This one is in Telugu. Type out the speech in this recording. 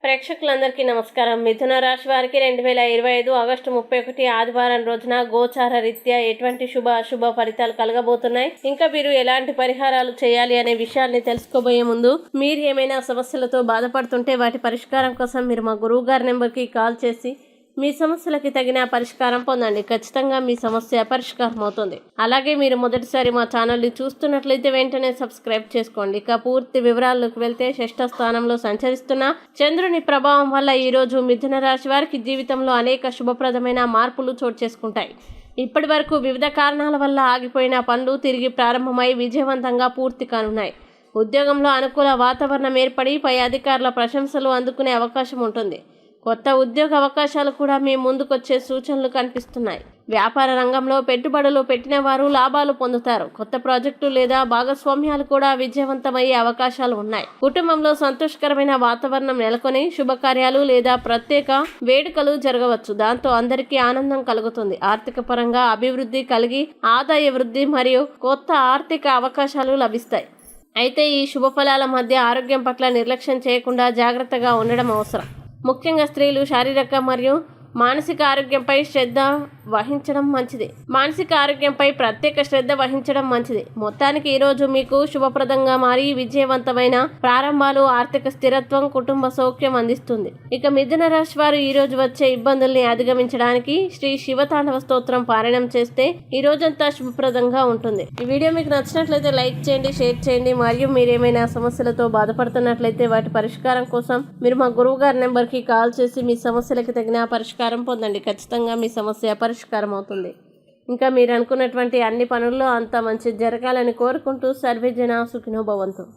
ప్రేక్షకులందరికీ నమస్కారం. మిథున రాశి వారికి 2025 ఆగస్టు 31 ఆదివారం రోజున గోచార రీత్యా ఎటువంటి శుభ అశుభ ఫలితాలు కలగబోతున్నాయి, ఇంకా మీరు ఎలాంటి పరిహారాలు చేయాలి అనే విషయాల్ని తెలుసుకోబోయే ముందు, మీరు ఏమైనా సమస్యలతో బాధపడుతుంటే వాటి పరిష్కారం కోసం మీరు మా గురువు గారి నెంబర్కి కాల్ చేసి మీ సమస్యలకి తగిన పరిష్కారం పొందండి. ఖచ్చితంగా మీ సమస్య పరిష్కారం అవుతుంది. అలాగే మీరు మొదటిసారి మా ఛానల్ని చూస్తున్నట్లయితే వెంటనే సబ్స్క్రైబ్ చేసుకోండి. ఇక పూర్తి వివరాల్లోకి వెళ్తే, షష్ఠ స్థానంలో సంచరిస్తున్న చంద్రుని ప్రభావం వల్ల ఈరోజు మిథున రాశి వారికి జీవితంలో అనేక శుభప్రదమైన మార్పులు చోటు చేసుకుంటాయి. ఇప్పటి వరకు వివిధ కారణాల వల్ల ఆగిపోయిన పనులు తిరిగి ప్రారంభమై విజయవంతంగా పూర్తి కానున్నాయి. ఉద్యోగంలో అనుకూల వాతావరణం ఏర్పడి పై అధికారుల ప్రశంసలు అందుకునే అవకాశం ఉంటుంది. కొత్త ఉద్యోగ అవకాశాలు కూడా మీ ముందుకొచ్చే సూచనలు కనిపిస్తున్నాయి. వ్యాపార రంగంలో పెట్టుబడులు పెట్టిన వారు లాభాలు పొందుతారు. కొత్త ప్రాజెక్టులు లేదా భాగస్వామ్యాలు కూడా విజయవంతమయ్యే అవకాశాలు ఉన్నాయి. కుటుంబంలో సంతోషకరమైన వాతావరణం నెలకొని శుభకార్యాలు లేదా ప్రత్యేక వేడుకలు జరగవచ్చు. దాంతో అందరికీ ఆనందం కలుగుతుంది. ఆర్థిక పరంగా అభివృద్ధి కలిగి ఆదాయ వృద్ధి మరియు కొత్త ఆర్థిక అవకాశాలు లభిస్తాయి. అయితే ఈ శుభఫలాల మధ్య ఆరోగ్యం పట్ల నిర్లక్ష్యం చేయకుండా జాగ్రత్తగా ఉండడం అవసరం. ముఖ్యంగా స్త్రీలు శారీరక మరియు మానసిక ఆరోగ్యంపై ప్రత్యేక శ్రద్ధ వహించడం మంచిది. మొత్తానికి ఈరోజు మీకు శుభప్రదంగా మారి విజయవంతమైన ప్రారంభాలు, ఆర్థిక స్థిరత్వం, కుటుంబ సౌఖ్యం అందిస్తుంది. ఇక మిథున రాశి వారు ఈ రోజు వచ్చే ఇబ్బందుల్ని అధిగమించడానికి శ్రీ శివతాండవ స్తోత్రం పారాయణం చేస్తే ఈ రోజంతా శుభప్రదంగా ఉంటుంది. ఈ వీడియో మీకు నచ్చినట్లయితే లైక్ చేయండి, షేర్ చేయండి. మరియు మీరేమైనా సమస్యలతో బాధపడుతున్నట్లయితే వాటి పరిష్కారం కోసం మీరు మా గురువు గారి నెంబర్కి కాల్ చేసి మీ సమస్యలకు తగిన పరిష్కారం పొందండి. ఖచ్చితంగా మీ సమస్య పరిష్కారం అవుతుంది. ఇంకా మీరు అనుకున్నటువంటి అన్ని పనుల్లో అంత మంచి జరగాలని కోరుకుంటూ సర్వే జన సుఖినో భవంతు.